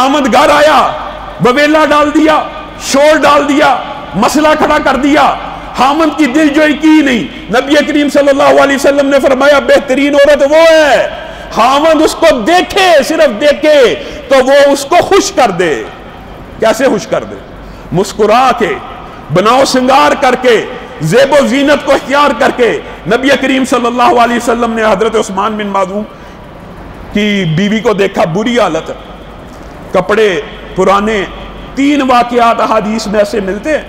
خامد گھر آیا بویلا ڈال دیا, شور ڈال دیا, مسئلہ کھڑا کر دیا, خامد کی دل جوئی کی نہیں. نبی کریم صلی اللہ علیہ وسلم نے فرمایا بہترین عورت وہ ہے خامد اس کو دیکھے, صرف دیکھے تو وہ اس کو خوش کر دے. کیسے خوش کر دے؟ مسکرا کے, بناؤ سنگار کر کے, زیب و زینت کو اختیار کر کے. نبی کریم صلی اللہ علیہ وسلم نے حضرت عثمان بن مظعون کی بیوی کو دیکھا, بری حالت, کپڑے پرانے. 3 واقعات احادیث میں ایسے ملتے ہیں.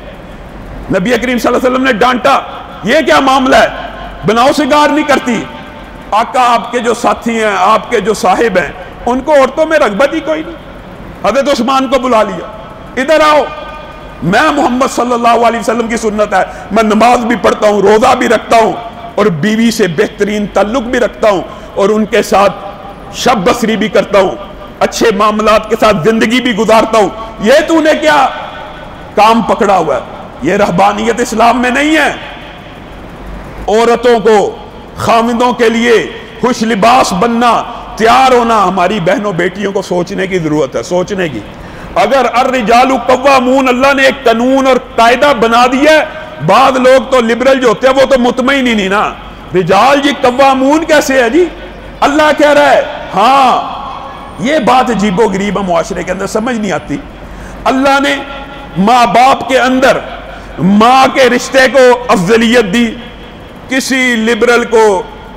نبی کریم صلی اللہ علیہ وسلم نے ڈانٹا, یہ کیا معاملہ ہے, بناؤ سنگار نہیں کرتی. آقا آپ کے جو ساتھی ہیں, آپ کے جو صاحب ہیں, ان کو عورتوں میں رغبت ہی کوئی نہیں. حضرت عثمان کو بلا لیا, ادھر آؤ, میں محمد صلی اللہ علیہ وسلم کی سنت ہے, میں نماز بھی پڑھتا ہوں, روزہ بھی رکھتا ہوں, اور بیوی سے بہترین تعلق بھی رکھتا ہوں, اور ان کے ساتھ شب بسری بھی کرتا ہوں, اچھے معاملات کے ساتھ زندگی بھی گزارتا ہوں. یہ تو نے کیا کام پکڑا ہوا ہے؟ یہ رہبانیت اسلام میں نہیں ہے. عورتوں کو خامدوں کے لیے خوش لباس بننا, تیار ہونا, ہماری بہنوں بیٹیوں کو سوچنے کی ضرورت ہے, سوچنے کی. اگر الرجال قوامون, اللہ نے ایک قانون اور قاعدہ بنا دیا ہے. بعض لوگ تو لبرل جو ہوتے ہیں وہ تو مطمئن ہی نہیں نا, رجال جی قوامون کیسے ہے جی؟ اللہ کہہ رہا ہے. ہاں یہ بات عجیب و غریب ہے, معاشرے کے اندر سمجھ نہیں آتی. اللہ نے ماں باپ کے اندر ماں کے رشتے کو افضلیت دی, کسی لبرل کو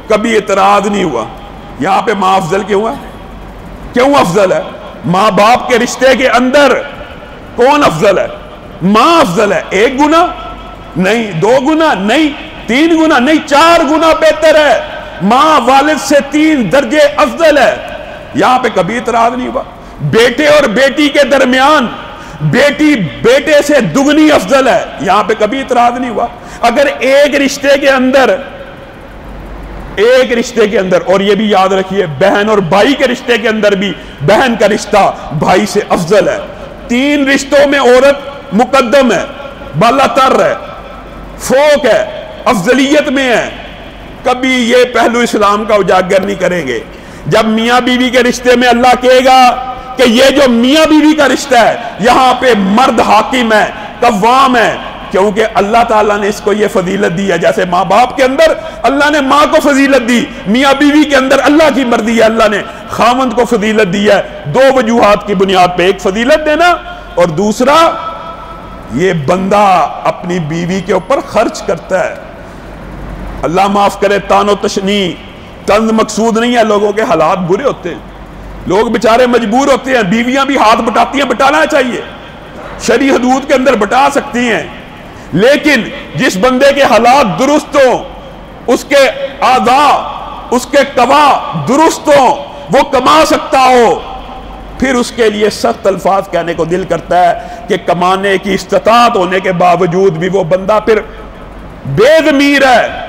کبھی اعتراض نہیں ہوا. یہاں پہ ماں افضل کیوں ہے؟ کیوں افضل ہے؟ ماں باپ کے رشتے کے اندر کون افضل ہے؟ ماں افضل ہے. 1 گنا نہیں, 2 گنا نہیں, 3 گنا نہیں, 4 گنا بہتر ہے. ماں والد سے 3 درجے افضل ہے. یہاں پہ کبھی اعتراض نہیں ہوا. بیٹے اور بیٹی کے درمیان بیٹی بیٹے سے دگنی افضل ہے. یہاں پہ کبھی اعتراض نہیں ہوا. اگر ایک رشتے کے اندر, اور یہ بھی یاد رکھیے بہن اور بھائی کے رشتے کے اندر بھی بہن کا رشتہ بھائی سے افضل ہے. 3 رشتوں میں عورت مقدم ہے, بالا تر ہے, فوق ہے, افضلیت میں ہے. کبھی یہ پہلو اسلام کا اجاگر نہیں کریں گے. جب میاں بیوی کے رشتے میں اللہ کہے گا کہ یہ جو میاں بیوی کا رشتہ ہے یہاں پہ مرد حاکم ہے, قوام ہے, کیونکہ اللہ تعالیٰ نے اس کو یہ فضیلت دی ہے. جیسے ماں باپ کے اندر اللہ نے ماں کو فضیلت دی, میاں بیوی کے اندر اللہ کی مرضی ہے, اللہ نے خاوند کو فضیلت دی ہے. 2 وجوہات کی بنیاد پہ, ایک فضیلت دینا, اور دوسرا یہ بندہ اپنی بیوی کے اوپر خرچ کرتا ہے. اللہ معاف کرے, تان و تشنی طنز مقصود نہیں ہے, لوگوں کے حالات برے ہوتے ہیں, لوگ بیچارے مجبور ہوتے ہیں. بیویاں بھی ہاتھ بٹاتی ہیں, بٹانا چاہیے, شرعی حدود کے اندر بٹا سکتی ہیں, لیکن جس بندے کے حالات درست ہوں, اس کے اعضاء, اس کے قوا درست ہوں, وہ کما سکتا ہو, پھر اس کے لیے سخت الفاظ کہنے کو دل کرتا ہے کہ کمانے کی استطاعت ہونے کے باوجود بھی وہ بندہ پھر بے ضمیر ہے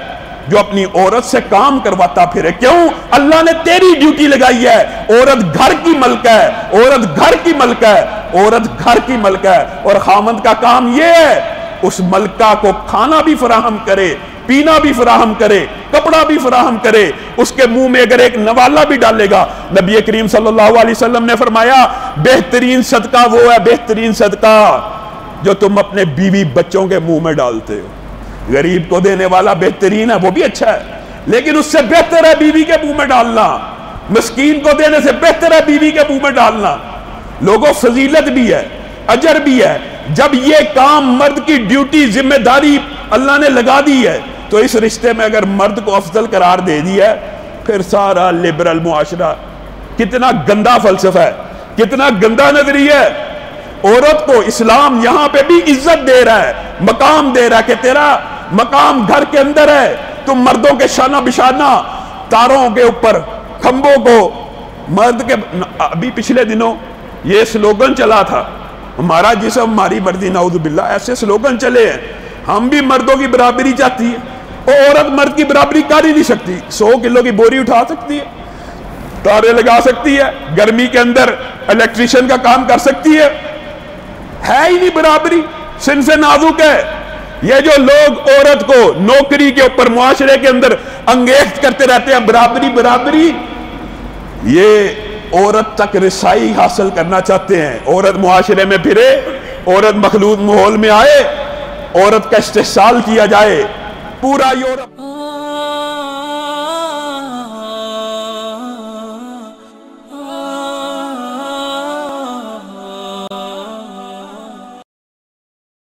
جو اپنی عورت سے کام کرواتا پھرے. کیوں؟ اللہ نے تیری ڈیوٹی لگائی ہے. عورت گھر کی ملکہ ہے, عورت گھر کی ملکہ ہے, عورت گھر کی ملکہ ہے, اور خامند کا کام یہ ہے اس ملکہ کو کھانا بھی فراہم کرے, پینا بھی فراہم کرے, کپڑا بھی فراہم کرے, اس کے منہ میں اگر ایک نوالا بھی ڈالے گا. نبی کریم صلی اللہ علیہ وسلم نے فرمایا بہترین صدقہ وہ ہے, بہترین صدقہ جو تم اپنے بیوی بچوں کے منہ میں ڈالتے ہو. غریب کو دینے والا بہترین ہے, وہ بھی اچھا ہے, لیکن اس سے بہتر ہے بیوی کے منہ میں ڈالنا. مسکین کو دینے سے بہتر ہے بیوی کے منہ میں ڈالنا. لوگوں فضیلت بھی ہے, اجر بھی ہے. جب یہ کام مرد کی ڈیوٹی, ذمہ داری اللہ نے لگا دی ہے, تو اس رشتے میں اگر مرد کو افضل قرار دے دیا ہے, پھر سارا لبرل معاشرہ, کتنا گندا فلسفہ ہے, کتنا گندا نظریہ ہے. عورت کو اسلام یہاں پہ بھی عزت دے رہا ہے, مقام دے رہا ہے کہ تیرا مقام گھر کے اندر ہے. تم مردوں کے شانہ بشانہ تاروں کے اوپر, کھمبوں کو مرد کے. ابھی پچھلے دنوں یہ سلوگن چلا تھا, ہمارا جسم ہماری مرضی, نعوذ باللہ, ایسے سلوگن چلے ہیں. ہم بھی مردوں کی برابری چاہتی ہے, اور عورت مرد کی برابری کر ہی نہیں سکتی. 100 کلو کی بوری اٹھا سکتی ہے, تارے لگا سکتی ہے, گرمی کے اندر الیکٹریشین کا کام کر سکتی ہے ہی نہیں برابری. صنف نازک ہے. یہ جو لوگ عورت کو نوکری کے اوپر معاشرے کے اندر انگیخت کرتے رہتے ہیں برابری برابری, یہ عورت تک رسائی حاصل کرنا چاہتے ہیں، عورت معاشرے میں پھرے، عورت مخلوط ماحول میں آئے، عورت کا استحصال کیا جائے. پورا یورپ